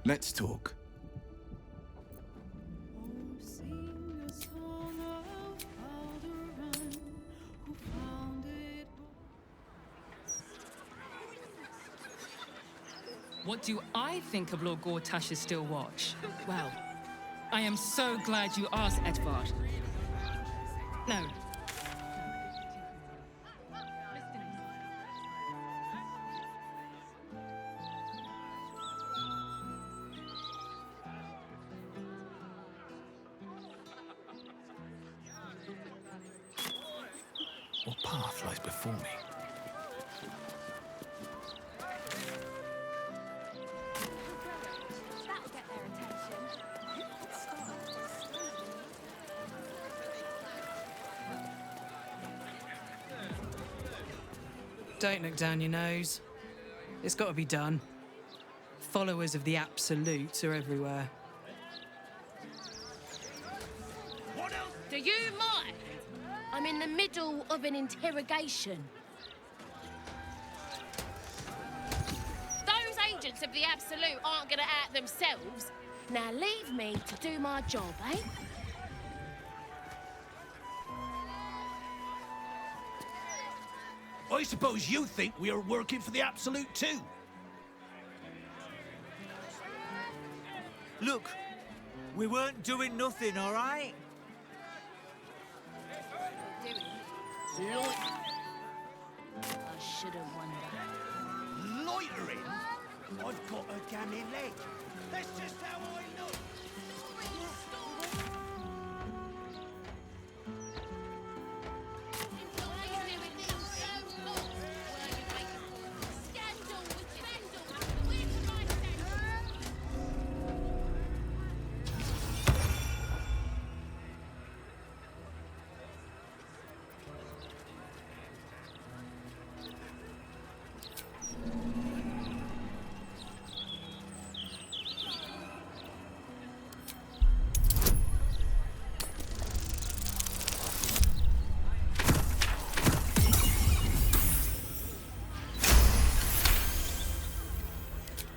Let's talk. What do I think of Lord Gortash's still watch? Well, I am so glad you asked, Edvard. No. What path lies before me? That'll get their attention. Don't look down your nose. It's got to be done. Followers of the Absolute are everywhere. Do you mind? I'm in the middle of an interrogation. Those agents of the Absolute aren't gonna act themselves. Now leave me to do my job, eh? I suppose you think we are working for the Absolute too? Look, we weren't doing nothing, all right? I shouldn't wonder. Loitering? I've got a gammy leg. That's just how I look.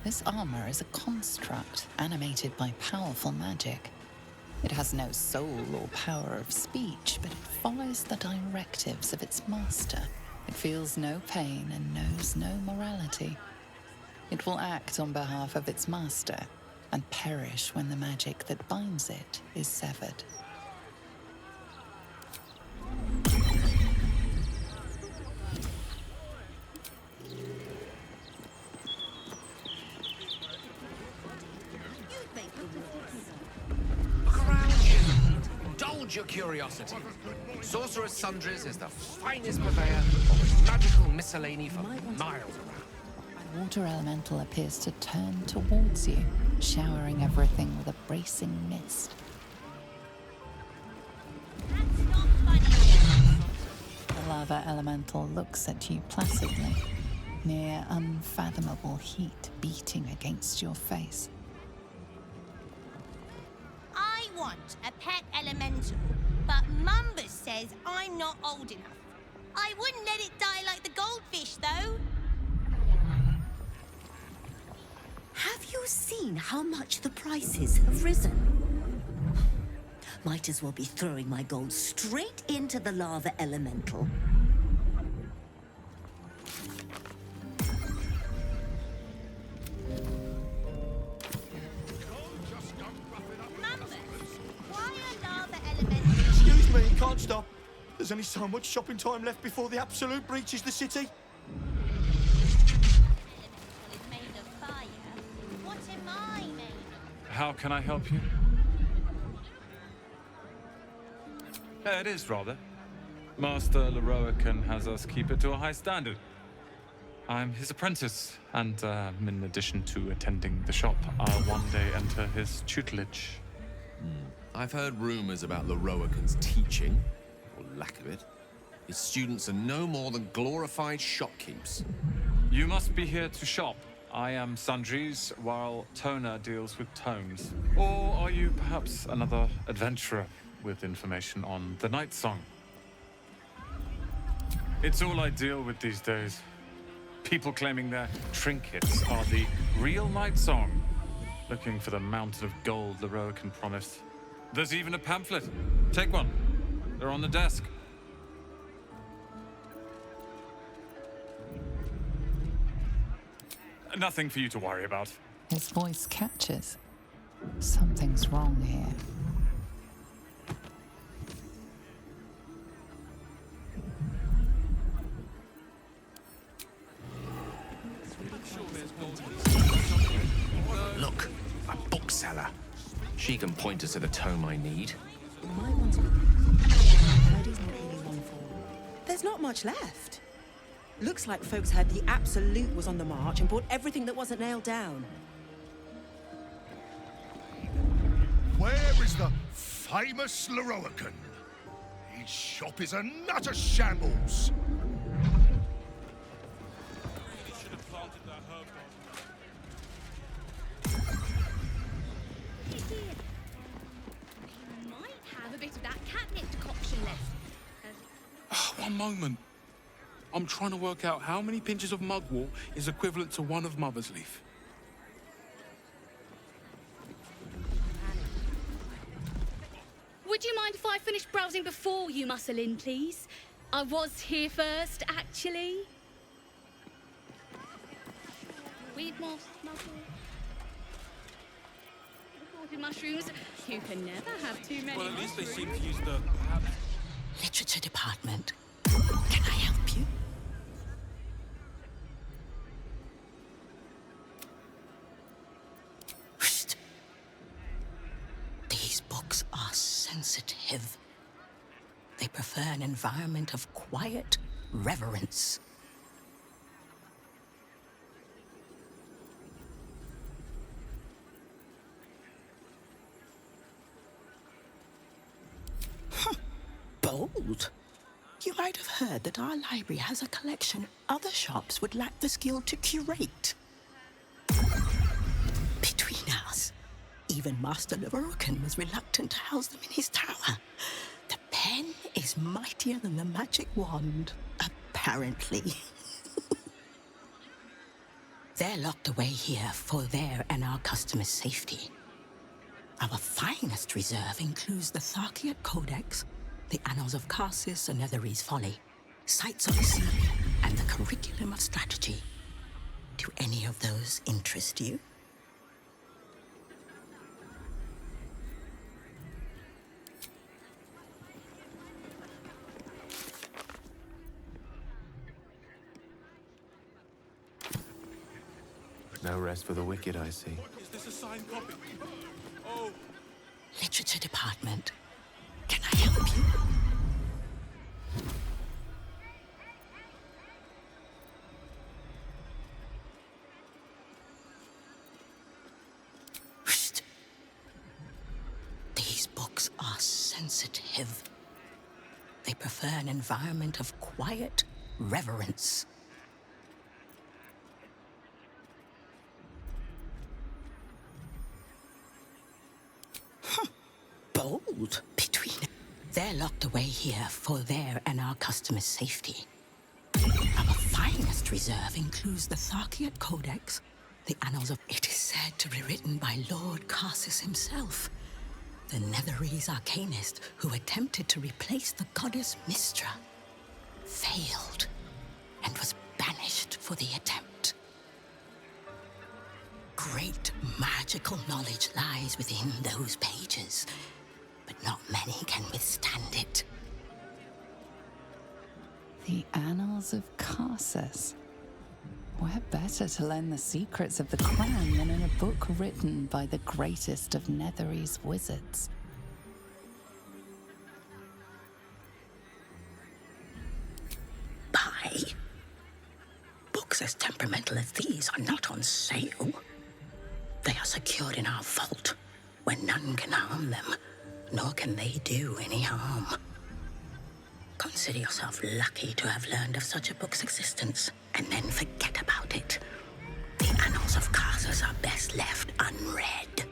This armor is a construct animated by powerful magic. It has no soul or power of speech, but it follows the directives of its master. It feels no pain and knows no morality. It will act on behalf of its master and perish when the magic that binds it is severed. Your curiosity. Sorcerer's Sundries is the finest purveyor of magical miscellany for miles around. The water elemental appears to turn towards you, showering everything with a bracing mist. That's not funny. The lava elemental looks at you placidly, near unfathomable heat beating against your face. I want a pet elemental, but Mumbus says I'm not old enough. I wouldn't let it die like the goldfish, though. Have you seen how much the prices have risen? Might as well be throwing my gold straight into the lava elemental. Excuse me, can't stop. There's only so much shopping time left before the Absolute breaches the city. How can I help you? It is, rather. Master Leroican has us keep it to a high standard. I'm his apprentice, and in addition to attending the shop, I'll one day enter his tutelage. I've heard rumors about Leroican's teaching, or lack of it. His students are no more than glorified shopkeepers. You must be here to shop. I am Sundries, while Toner deals with tomes. Or are you perhaps another adventurer with information on the Nightsong? It's all I deal with these days. People claiming their trinkets are the real Nightsong. Looking for the mountain of gold Leroican promised. There's even a pamphlet. Take one. They're on the desk. Nothing for you to worry about. His voice catches. Something's wrong here. Look, a bookseller. She can point us to the tome I need. There's not much left. Looks like folks heard the Absolute was on the march and bought everything that wasn't nailed down. Where is the famous Leroican? His shop is a nutter shambles. Have a bit of that catnip decoction left. One moment. I'm trying to work out how many pinches of mugwort is equivalent to one of Mother's Leaf. Would you mind if I finish browsing before you muscle in, please? I was here first, actually. Weed moss, mussel. Reported mushrooms. You can never have too many. Well, at least they mushrooms. seem to use the... Literature department. Can I help you? Whoosh. These books are sensitive. They prefer an environment of quiet reverence. Bold. You might have heard that our library has a collection other shops would lack the skill to curate. Between us, even Master Leroican was reluctant to house them in his tower. The pen is mightier than the magic wand, apparently. They're locked away here for their and our customers' safety. Our finest reserve includes the Tharkiot Codex, the Annals of Karsus and Netherese Folly, Sites of the Sea, and the Curriculum of Strategy. Do any of those interest you? No rest for the wicked, I see. Is this a signed copy? Oh. Literature department. Can I help you? Whoosh. These books are sensitive. They prefer an environment of quiet reverence. Bold. They're locked away here for their and our customers' safety. Our finest reserve includes the Tharkiot Codex, the Annals of... It is said to be written by Lord Karsus himself, the Netherese arcanist who attempted to replace the goddess Mystra, failed, and was banished for the attempt. Great magical knowledge lies within those pages, but not many can withstand it. The Annals of Karsus. Where better to learn the secrets of the crown than in a book written by the greatest of Netherese wizards? Buy? Books as temperamental as these are not on sale. They are secured in our vault, where none can harm them, nor can they do any harm. Consider yourself lucky to have learned of such a book's existence, and then forget about it. The Annals of Karsus are best left unread.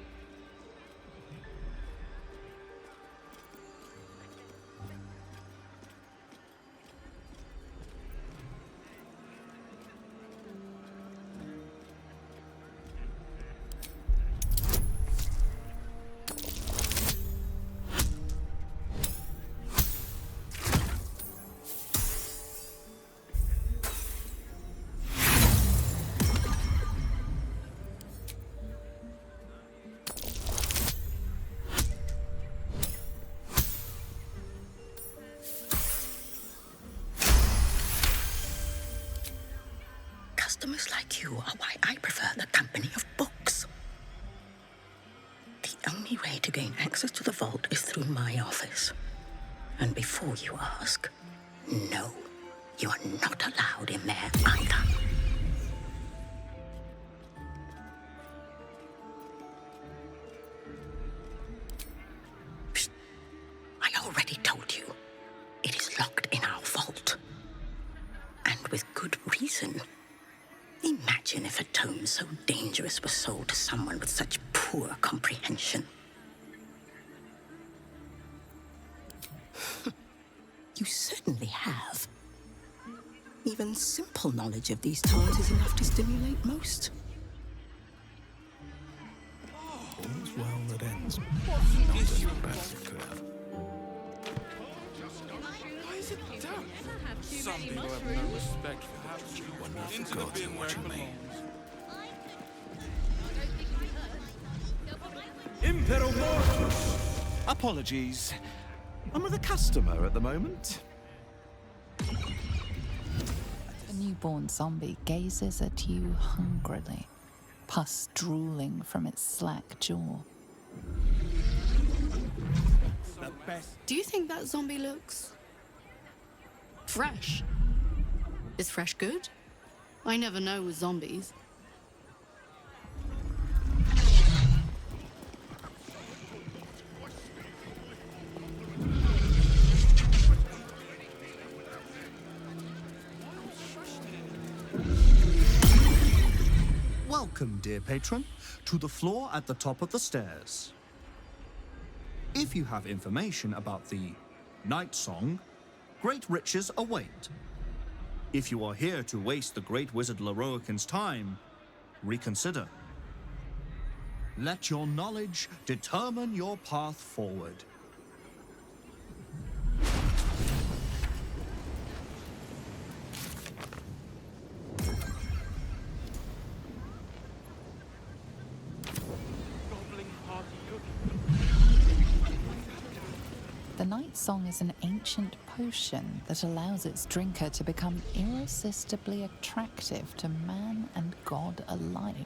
customers like you are why I prefer the company of books. The only way to gain access to the vault is through my office. And before you ask, no, you are not allowed in there either. Psst. I already told you. It is locked in our vault. And with good reason. Imagine if a tome so dangerous was sold to someone with such poor comprehension. You certainly have. Even simple knowledge of these tomes is enough to stimulate most. All's well that ends. Not as bad as it could have. Why is it down? Some people have no respect for how to Wonder if into the the gods bin are where it watching me. belongs. Impero Mortus! Apologies. I'm with a customer at the moment. The newborn zombie gazes at you hungrily, pus drooling from its slack jaw. Do you think that zombie looks fresh? Is fresh good? I never know with zombies. Welcome, dear patron, to the floor at the top of the stairs. If you have information about the Nightsong, great riches await. If you are here to waste the great wizard Larian's time, reconsider. Let your knowledge determine your path forward. The Nightsong is an ancient potion that allows its drinker to become irresistibly attractive to man and god alike.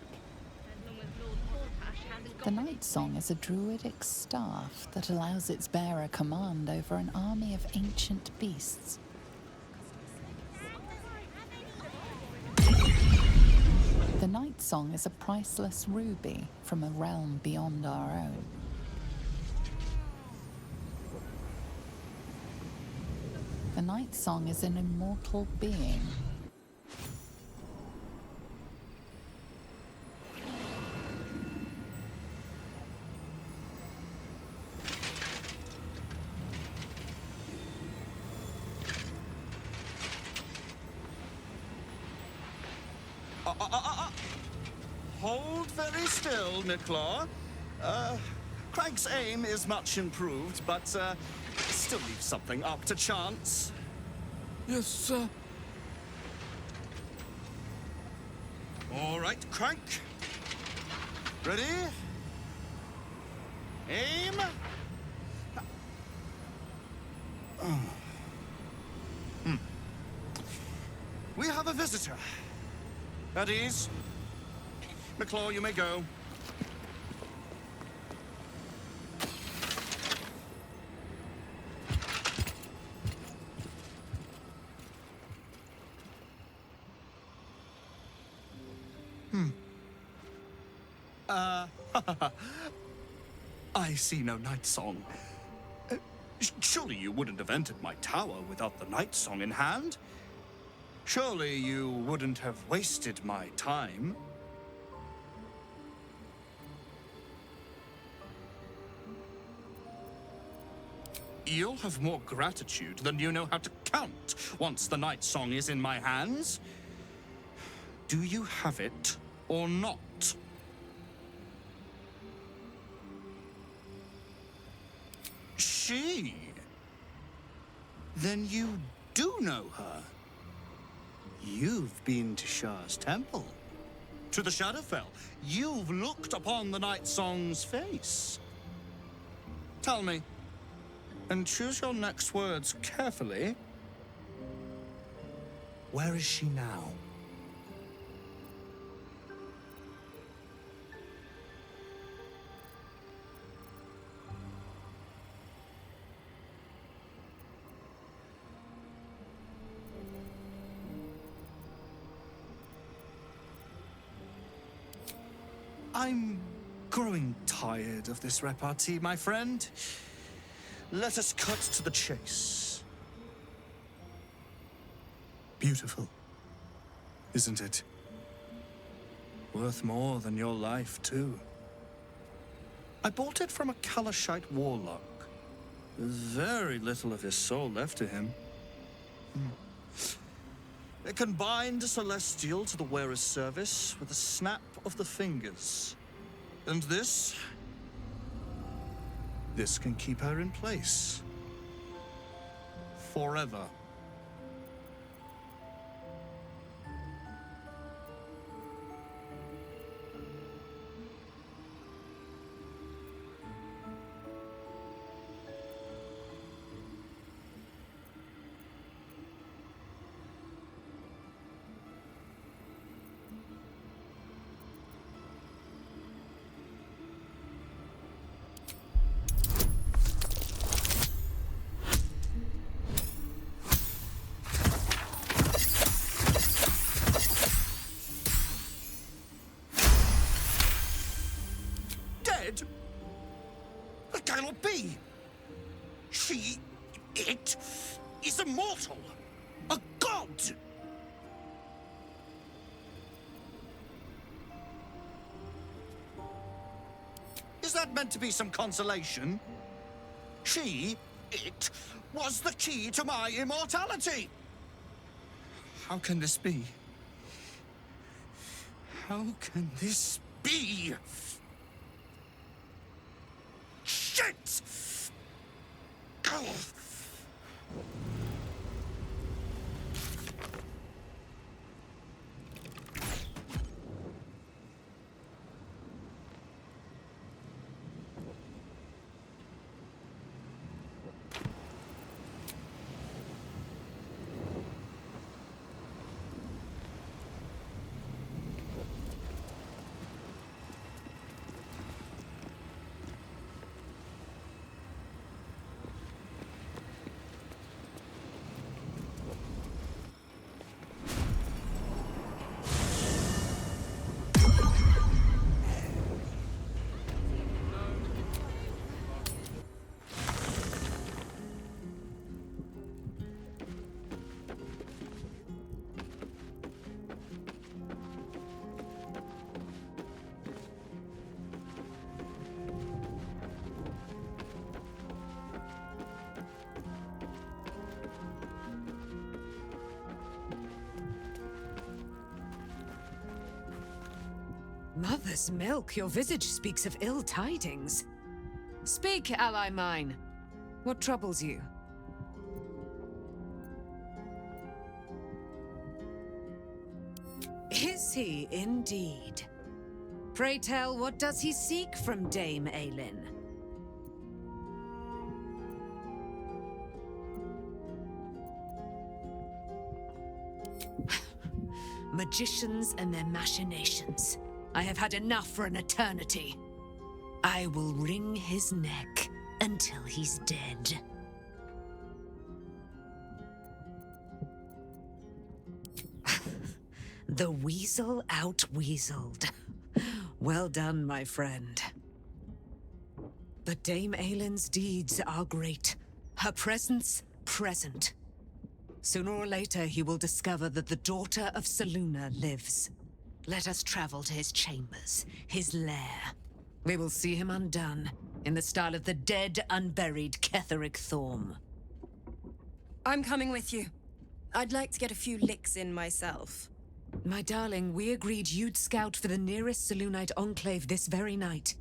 The Nightsong is a druidic staff that allows its bearer command over an army of ancient beasts. The Nightsong is a priceless ruby from a realm beyond our own. The Nightsong is an immortal being. Hold very still, Nicklaw. Craig's aim is much improved, but still leaves something up to chance. Yes, sir. All right, Crank. Ready? Aim. We have a visitor. At ease. McClaw, you may go. I see no Nightsong. Surely you wouldn't have entered my tower without the Nightsong in hand? Surely you wouldn't have wasted my time? You'll have more gratitude than you know how to count once the Nightsong is in my hands. Do you have it or not? She? Then you do know her. You've been to Shah's temple, to the Shadowfell. You've looked upon the Nightsong's face. Tell me, and choose your next words carefully. Where is she now? I'm growing tired of this repartee, my friend. Let us cut to the chase. Beautiful, isn't it? Worth more than your life, too. I bought it from a Kalashite warlock. There's very little of his soul left to him. It can bind a celestial to the wearer's service with a snap of the fingers. And this can keep her in place. Forever. That cannot be. It is immortal. A god. Is that meant to be some consolation? It was the key to my immortality. How can this be? How can this be? Shit! Ugh. Mother's milk, your visage speaks of ill tidings. Speak, ally mine. What troubles you? Is he indeed? Pray tell, what does he seek from Dame Aelin? Magicians and their machinations. I have had enough for an eternity. I will wring his neck until he's dead. The weasel out-weaseled. Well done, my friend. But Dame Aelin's deeds are great. Her presence, present. Sooner or later, he will discover that the daughter of Selûne lives. Let us travel to his chambers, his lair. We will see him undone, in the style of the dead, unburied Ketheric Thorm. I'm coming with you. I'd like to get a few licks in myself. My darling, we agreed you'd scout for the nearest Selûnite enclave this very night.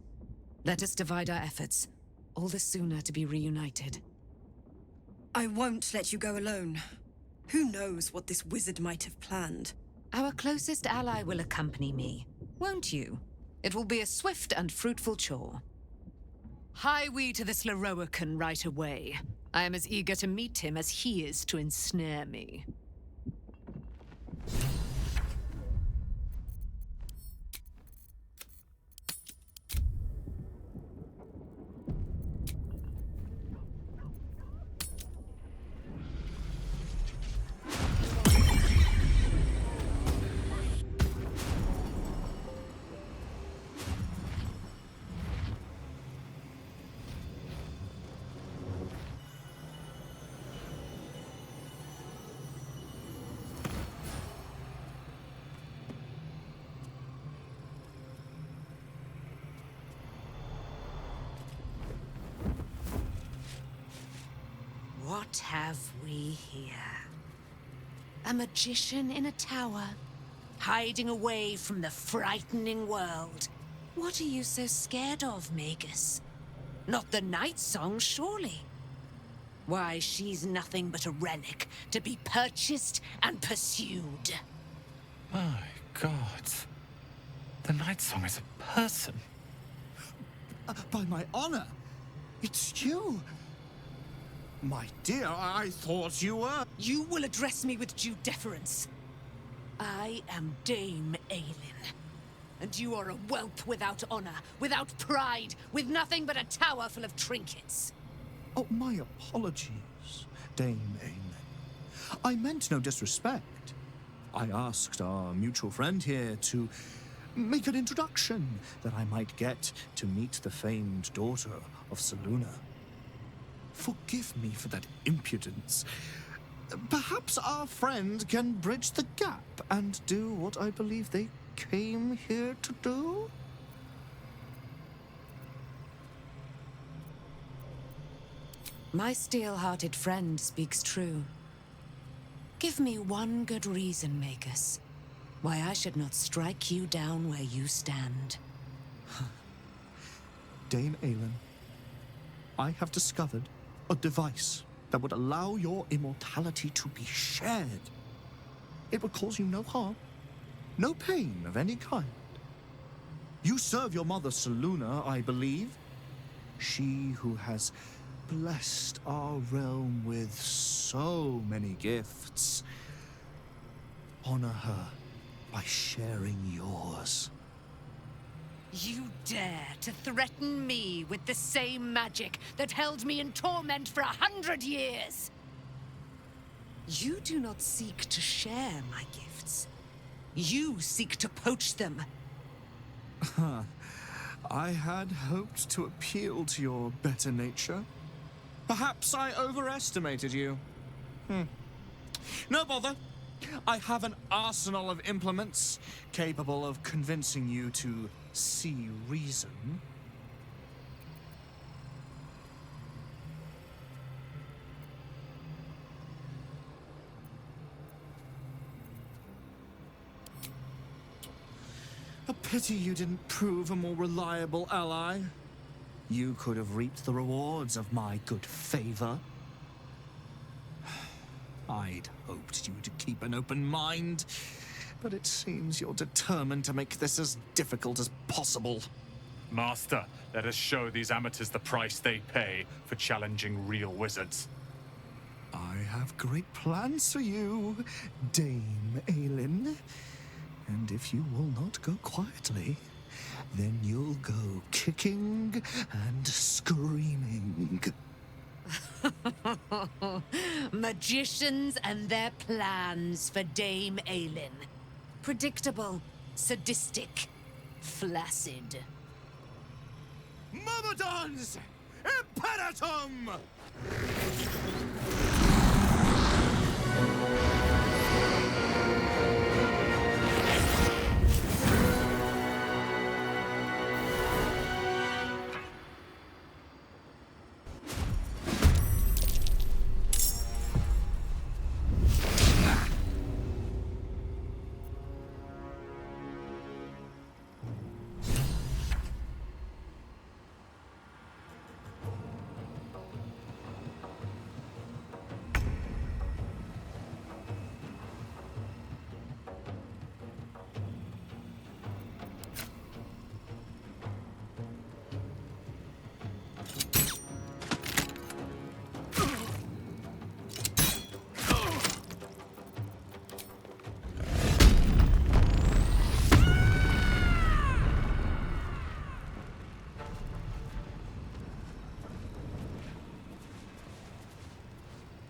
Let us divide our efforts, all the sooner to be reunited. I won't let you go alone. Who knows what this wizard might have planned? Our closest ally will accompany me, won't you? It will be a swift and fruitful chore. Hie we to this Larian right away. I am as eager to meet him as he is to ensnare me. What have we here? A magician in a tower, hiding away from the frightening world. What are you so scared of, Magus? Not the Nightsong, surely? Why, she's nothing but a relic to be purchased and pursued. My God. The Nightsong is a person. By my honor, it's you. My dear, I thought you were... You will address me with due deference. I am Dame Aelin. And you are a whelp without honor, without pride, with nothing but a tower full of trinkets. Oh, my apologies, Dame Aelin. I meant no disrespect. I asked our mutual friend here to make an introduction that I might get to meet the famed daughter of Selûne. Forgive me for that impudence. Perhaps our friend can bridge the gap and do what I believe they came here to do? My steel-hearted friend speaks true. Give me one good reason, Magus, why I should not strike you down where you stand. Dame Aelin, I have discovered a device that would allow your immortality to be shared. It would cause you no harm, no pain of any kind. You serve your mother Selûne, I believe. She who has blessed our realm with so many gifts. Honor her by sharing yours. You dare to threaten me with the same magic that held me in torment for 100 years? You do not seek to share my gifts. You seek to poach them. I had hoped to appeal to your better nature. Perhaps I overestimated you. No bother. I have an arsenal of implements capable of convincing you to see reason. A pity you didn't prove a more reliable ally. You could have reaped the rewards of my good favor. I'd hoped you to keep an open mind, but it seems you're determined to make this as difficult as possible. Master, let us show these amateurs the price they pay for challenging real wizards. I have great plans for you, Dame Aelin. And if you will not go quietly, then you'll go kicking and screaming. Magicians and their plans for Dame Aelin. Predictable, sadistic, flaccid. Myrmidons! Imperatum!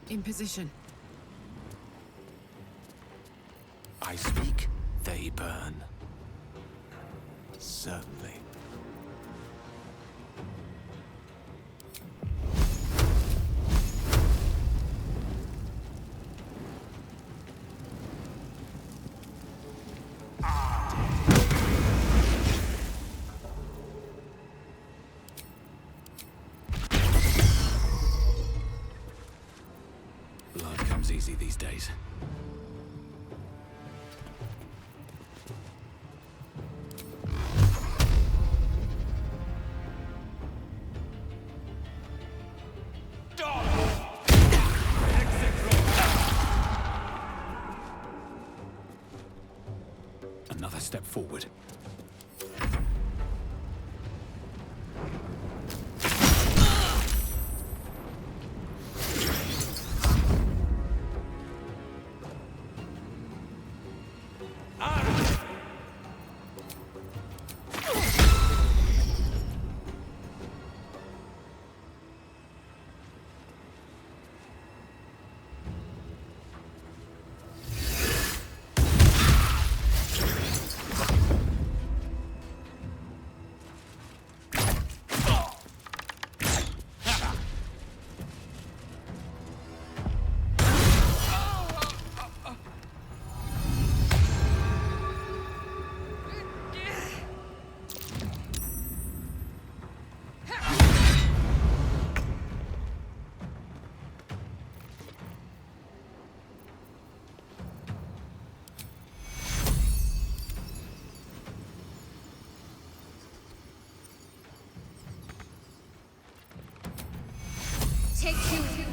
In position. I speak, they burn. Certainly. days. Another step forward. Take you.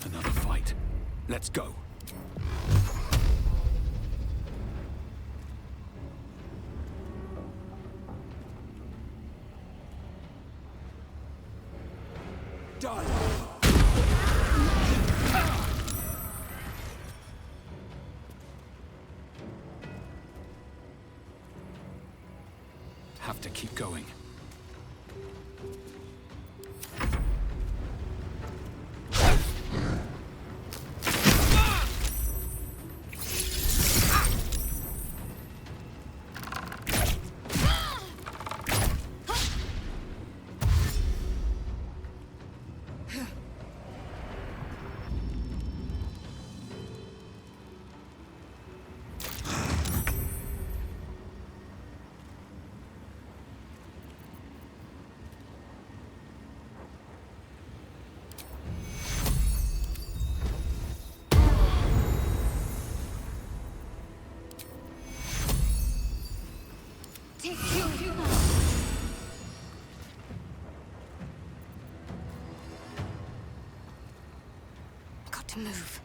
Another fight. Let's go. Done. Have to keep going. Got to move.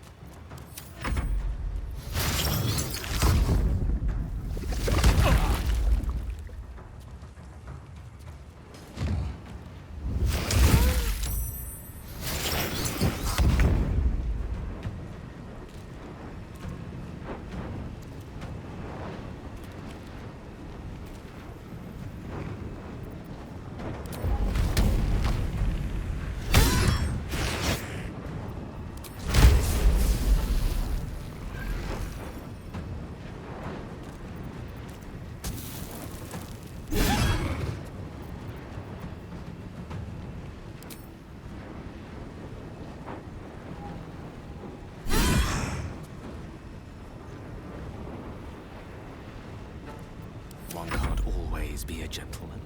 always be a gentleman.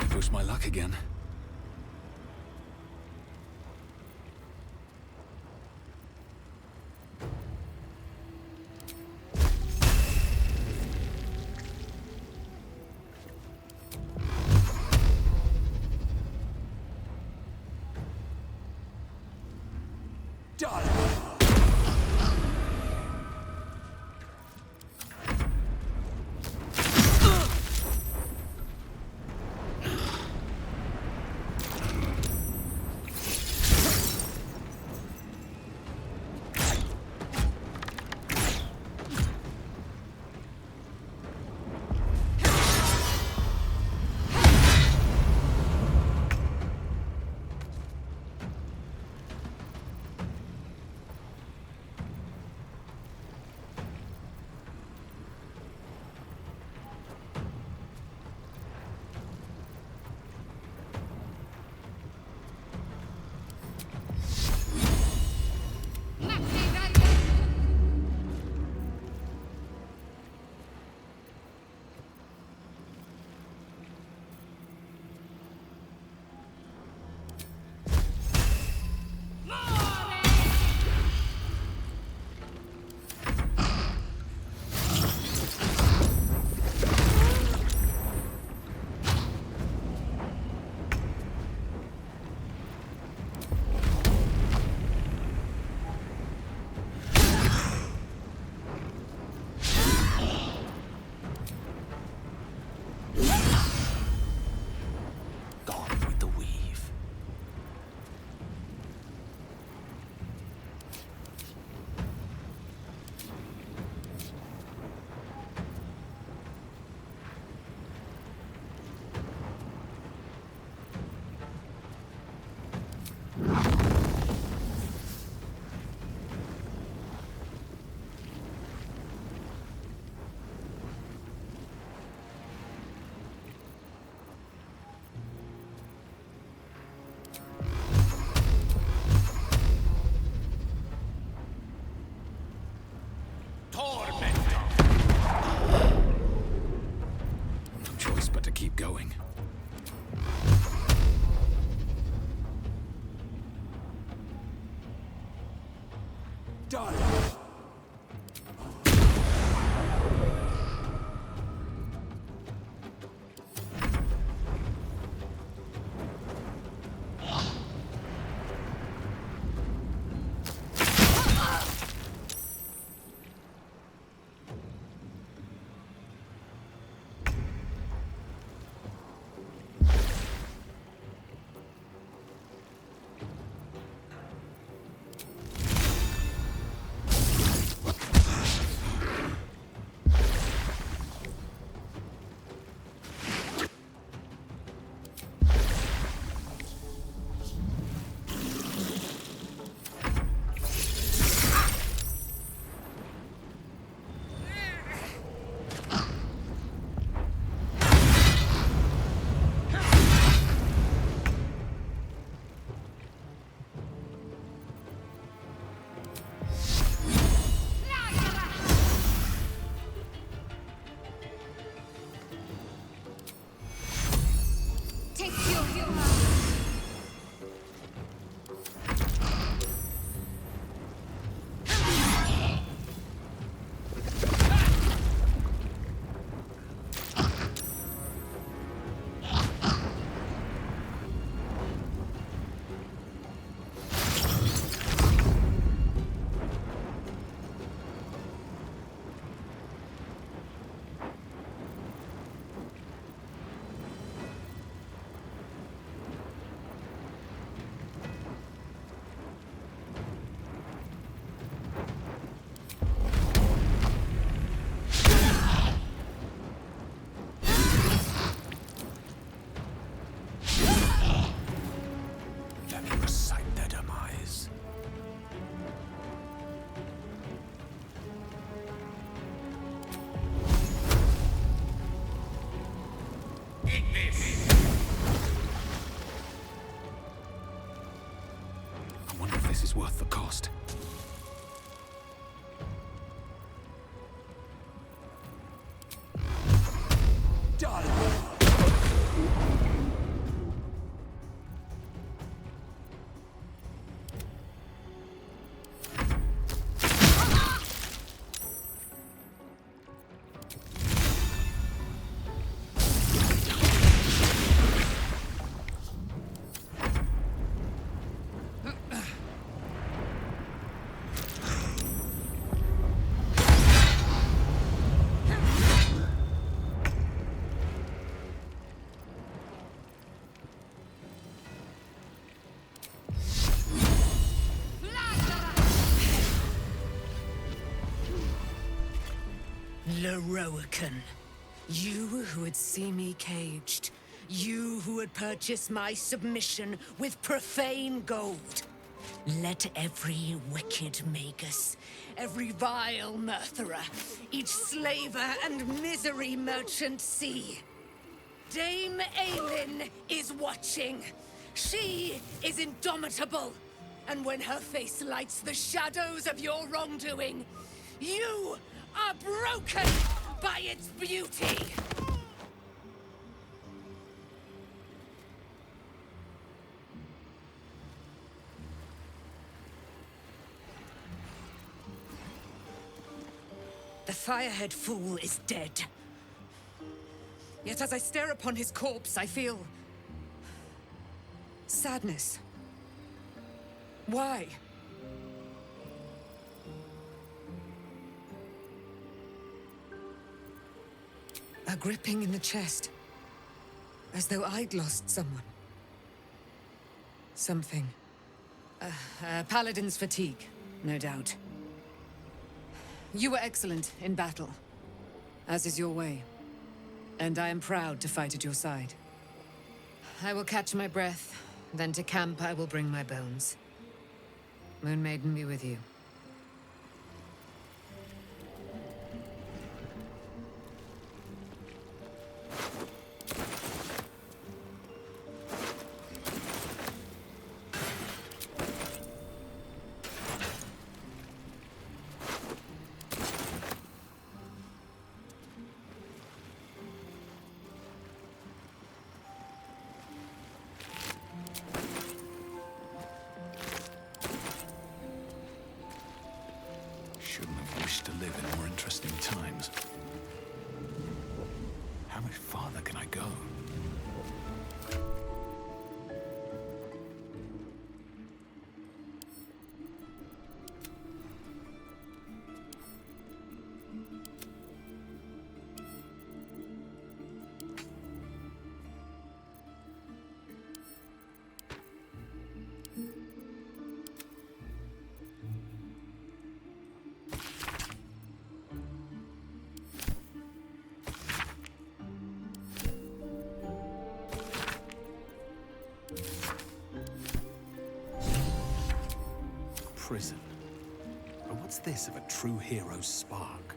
Push my luck again. Keep going. Done. this is worth the cost. Larian, you who would see me caged, you who would purchase my submission with profane gold. Let every wicked magus, every vile murtherer, each slaver and misery merchant see. Dame Aelin is watching. She is indomitable. And when her face lights the shadows of your wrongdoing, you are broken by its beauty! The firehead fool is dead. Yet as I stare upon his corpse, I feel sadness. Why? A gripping in the chest, as though I'd lost someone. Something. Paladin's fatigue, no doubt. You were excellent in battle, as is your way. And I am proud to fight at your side. I will catch my breath, then to camp I will bring my bones. Moon Maiden be with you. Shouldn't have wished to live in more interesting times. How much farther can I go? Prison. But what's this of a true hero's spark?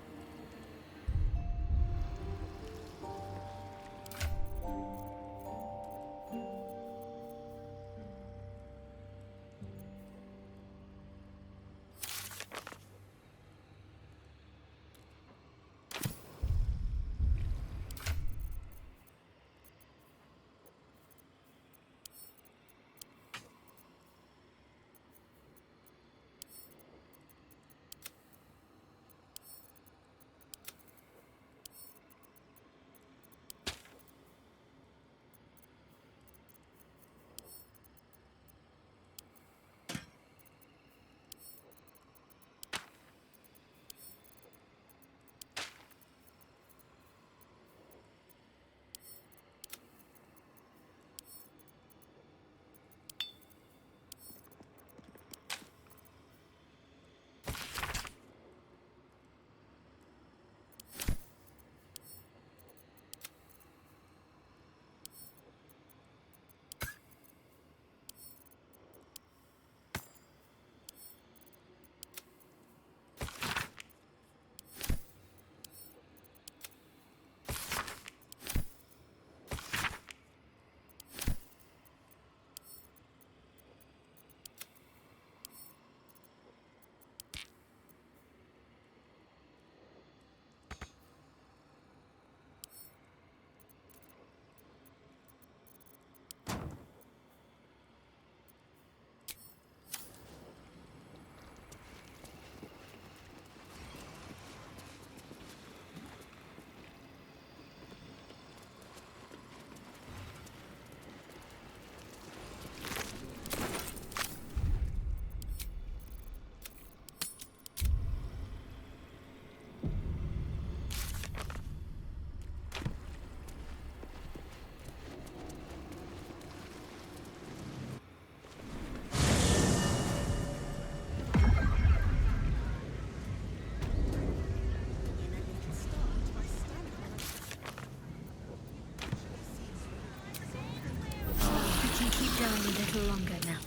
little longer now.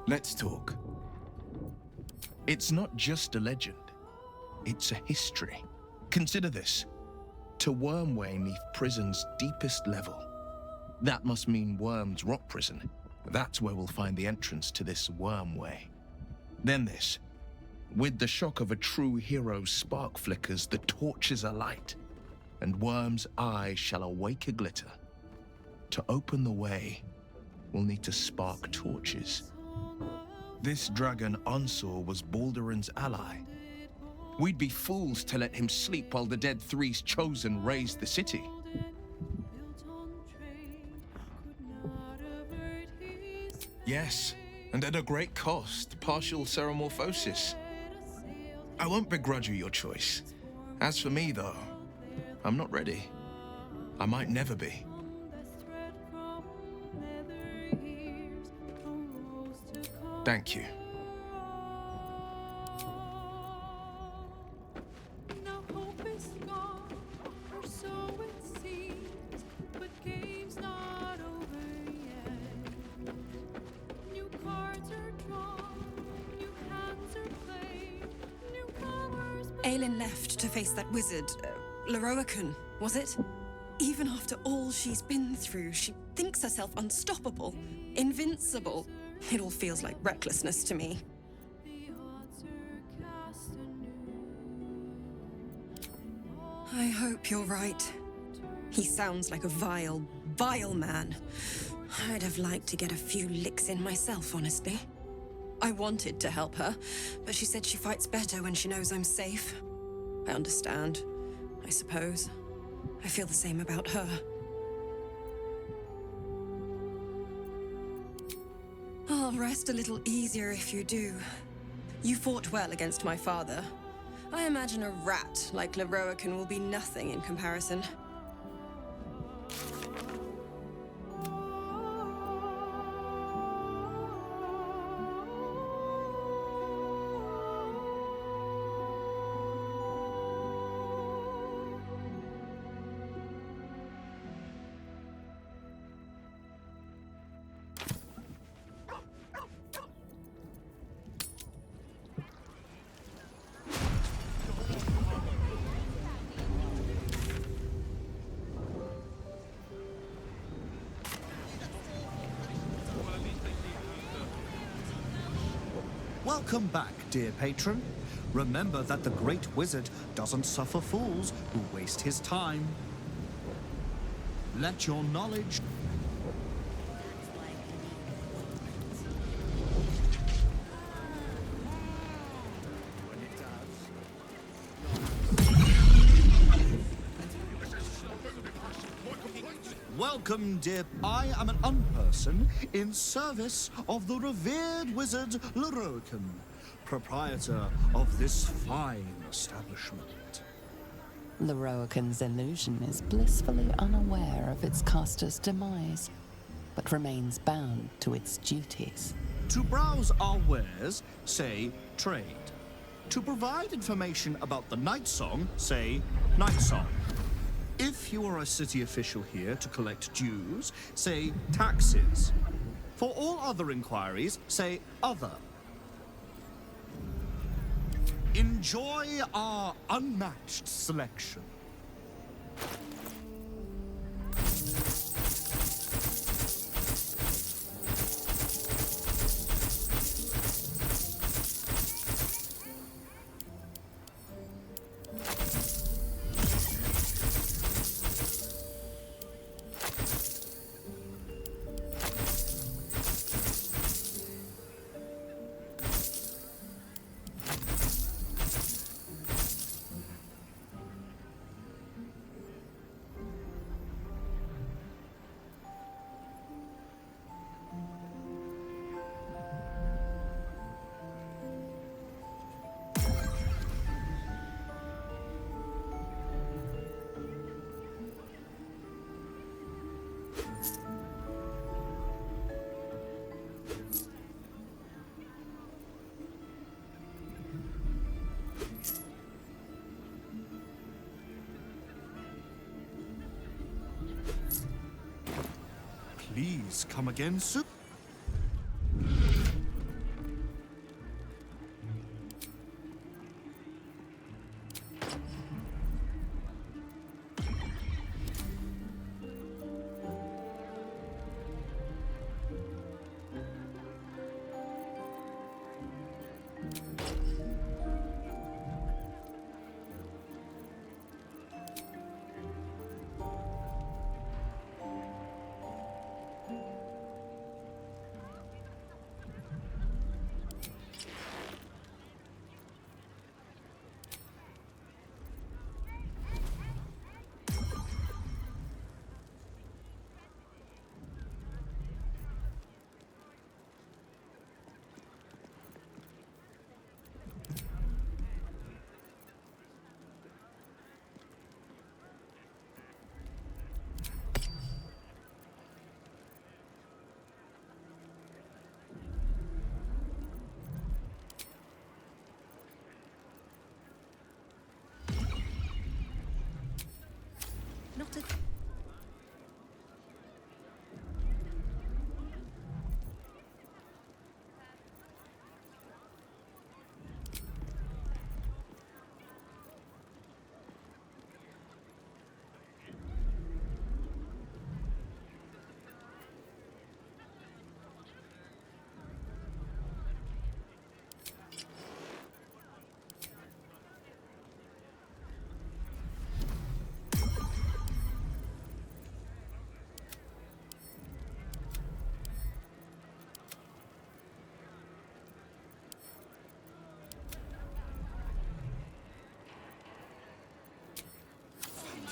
Let's talk. It's not just a legend. It's a history. Consider this. To Wormway 'neath prison's deepest level. That must mean Worm's rock prison. That's where we'll find the entrance to this Wormway. Then this. With the shock of a true hero's spark flickers, the torches alight, and Worm's eye shall awake a glitter. To open the way, we'll need to spark torches. This dragon Onsor was Balduran's ally. We'd be fools to let him sleep while the Dead Three's chosen raised the city. Yes, and at a great cost, partial ceremorphosis. I won't begrudge you your choice. As for me, though, I'm not ready. I might never be. Thank you. Aelin left to face that wizard, Larian, was it? Even after all she's been through, she thinks herself unstoppable, invincible. It all feels like recklessness to me. I hope you're right. He sounds like a vile, vile man. I'd have liked to get a few licks in myself, honestly. I wanted to help her, but she said she fights better when she knows I'm safe. I understand, I suppose. I feel the same about her. I'll rest a little easier if you do. You fought well against my father. I imagine a rat like Larian will be nothing in comparison. Welcome back, dear patron. Remember that the Great Wizard doesn't suffer fools who waste his time. Let your knowledge... Welcome, dear. I am an unperson in service of the revered wizard Larian, proprietor of this fine establishment. Larian's illusion is blissfully unaware of its caster's demise, but remains bound to its duties. To browse our wares, say trade. To provide information about the Nightsong, say Nightsong. If you are a city official here to collect dues, say taxes. For all other inquiries, say other. Enjoy our unmatched selection. Please come again soon. Not a...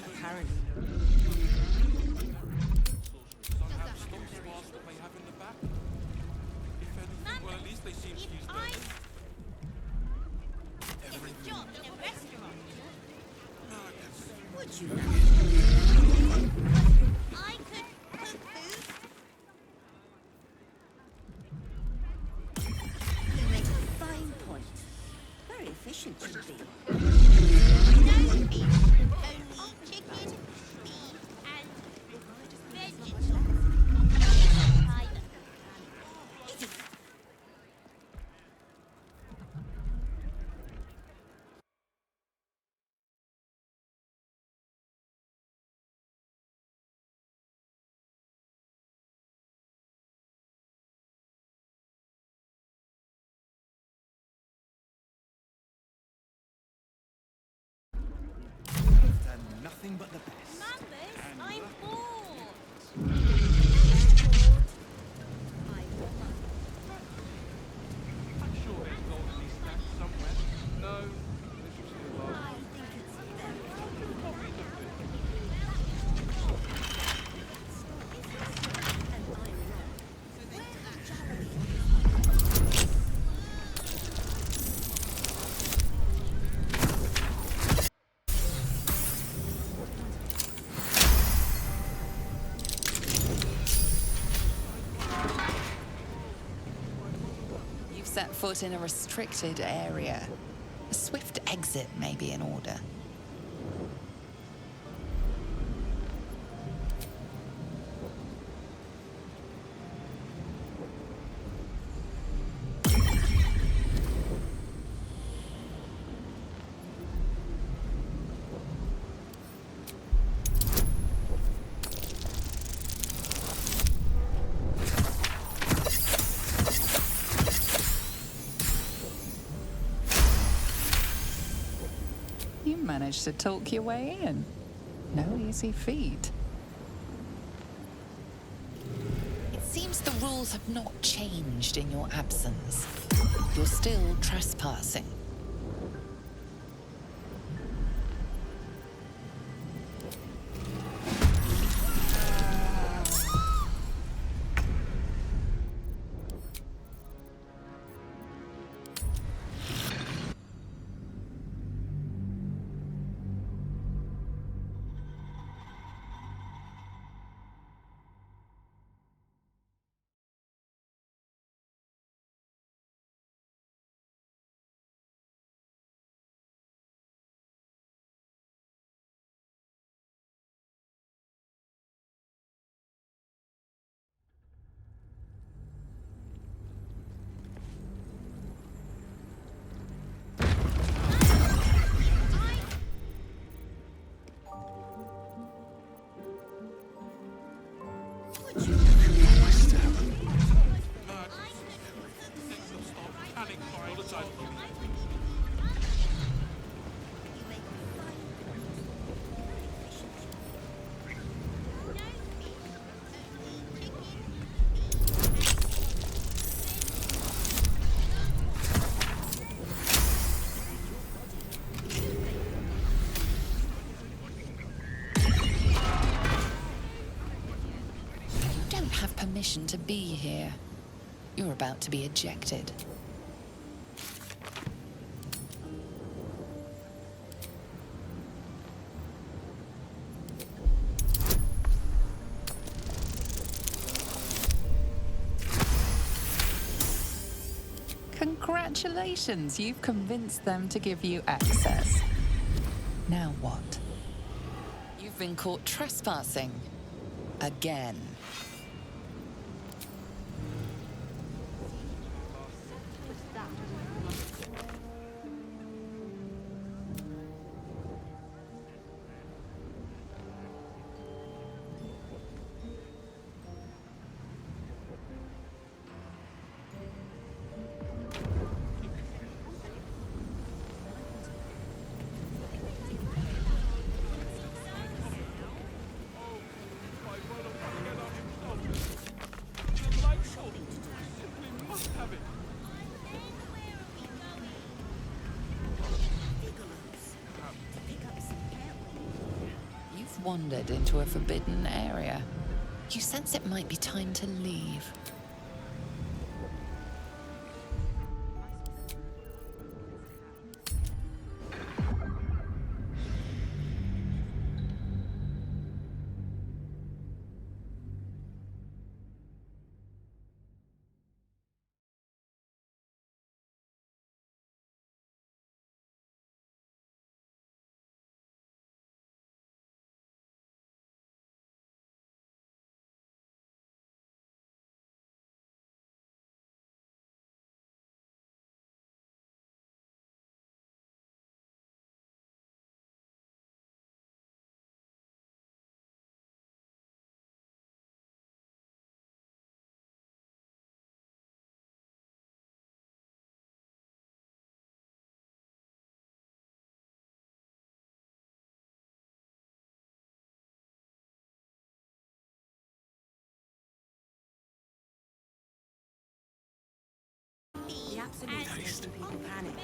Apparently. Well, at least they seem to use those. Get a job in a restaurant. Would you? I could cook food. You make a fine point. Very efficient, you be. No fish, only chicken, beef, and vegetables. Either. Done nothing but the best. Numbers, I'm bored. I'm sure there's gold in these stacks somewhere. No, this was the last. I think it's very... Copies of this. You've set foot in a restricted area. A swift exit may be in order. You managed to talk your way in. No easy feat. It seems the rules have not changed in your absence. You're still trespassing. other side. Permission to be here. You're about to be ejected. Congratulations, you've convinced them to give you access. Now what? You've been caught trespassing. Again. Wandered into a forbidden area. You sense it might be time to leave. The absolute making people panic.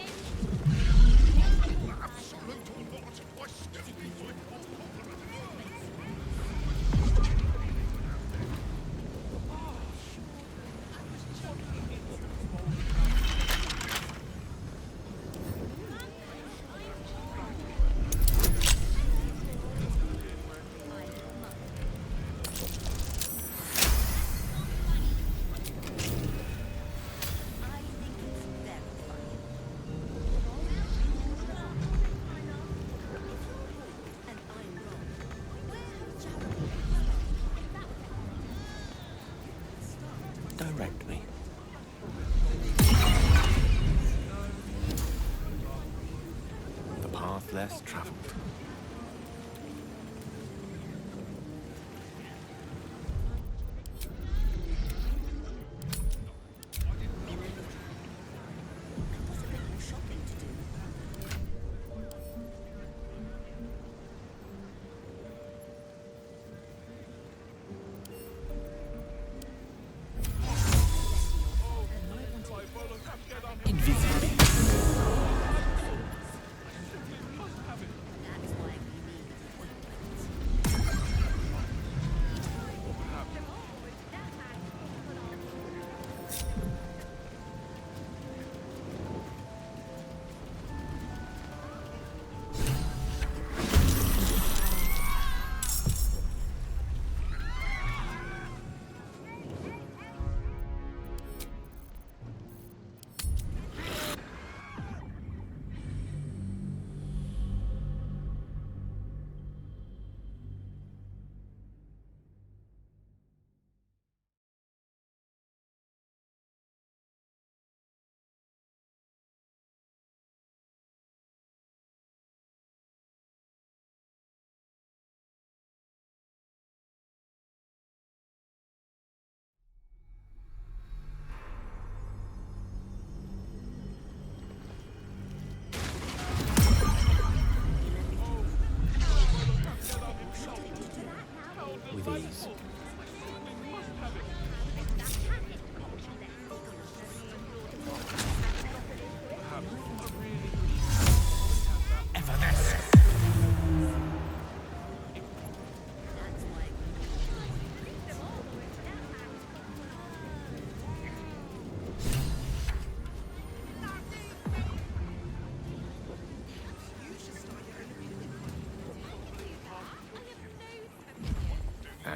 Direct me. The path less traveled. That's why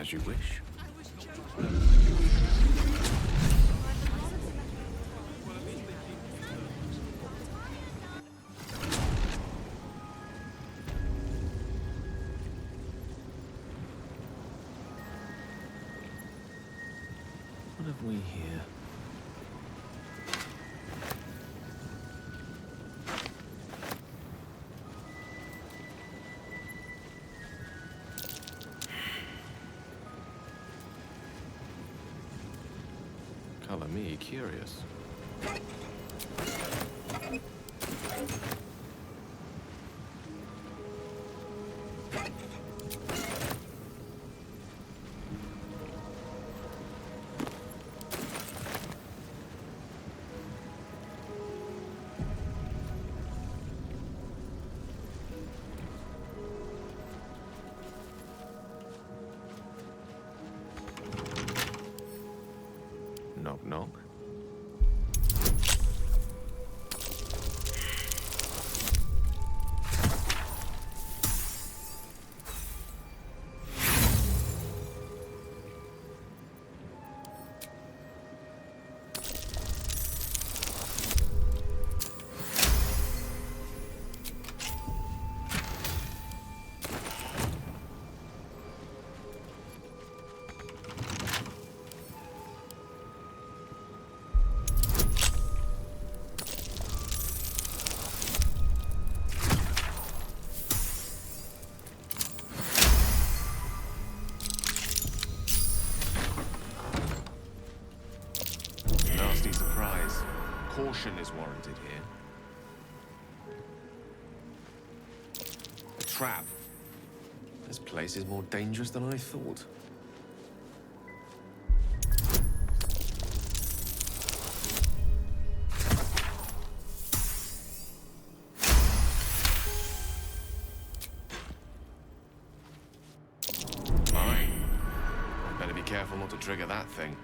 As you wish. What have we here? Color me curious. Knock, knock. Nasty surprise. Caution is warranted here. A trap. This place is more dangerous than I thought. Mine. Better be careful not to trigger that thing.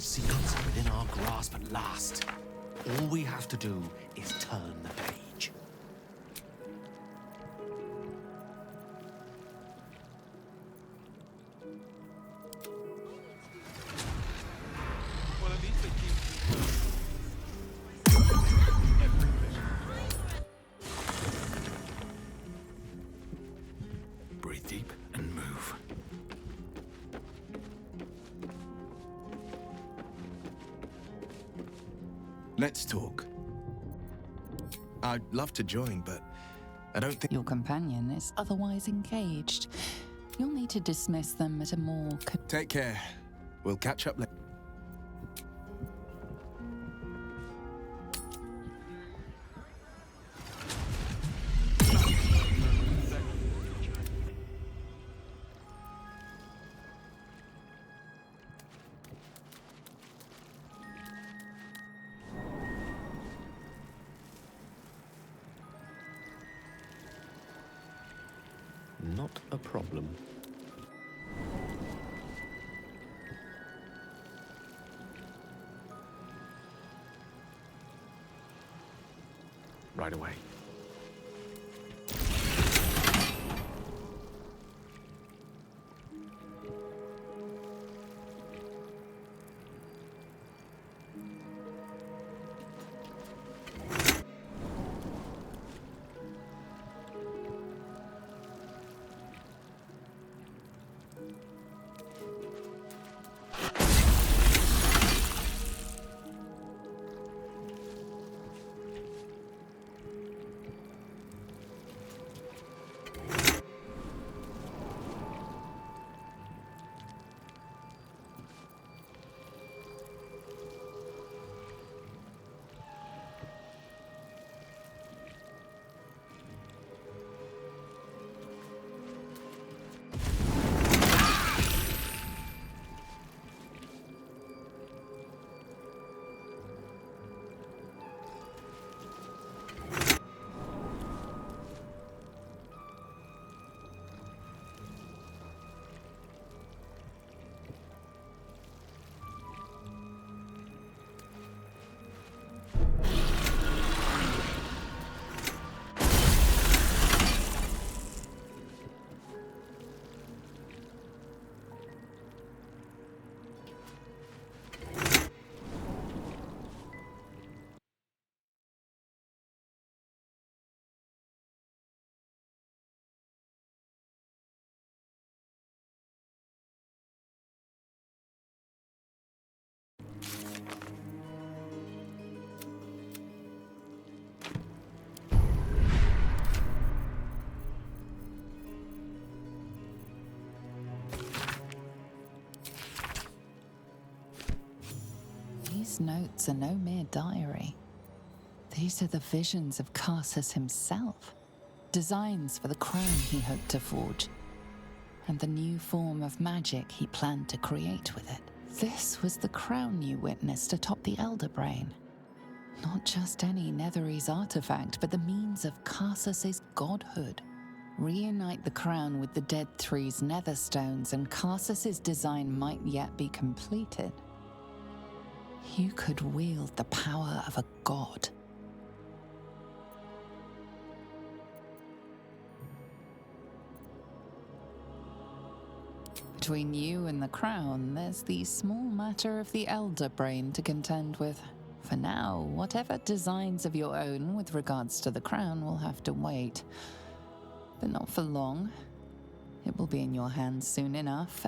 secrets are within our grasp at last. All we have to do is turn the page. Well, at least they keep... Breathe deep and move. Let's talk. I'd love to join, but I don't think... Your companion is otherwise engaged. You'll need to dismiss them at a more... Take care. We'll catch up later. Not a problem. Right away. These notes are no mere diary. These are the visions of Carsus himself, designs for the crown he hoped to forge, and the new form of magic he planned to create with it. This was the crown you witnessed atop the Elder Brain. Not just any Netherese artifact, but the means of Carsus's godhood. Reunite the crown with the Dead Three's Netherstones, and Carsus's design might yet be completed. You could wield the power of a god. Between you and the crown, there's the small matter of the Elder Brain to contend with. For now, whatever designs of your own with regards to the crown will have to wait. But not for long. It will be in your hands soon enough.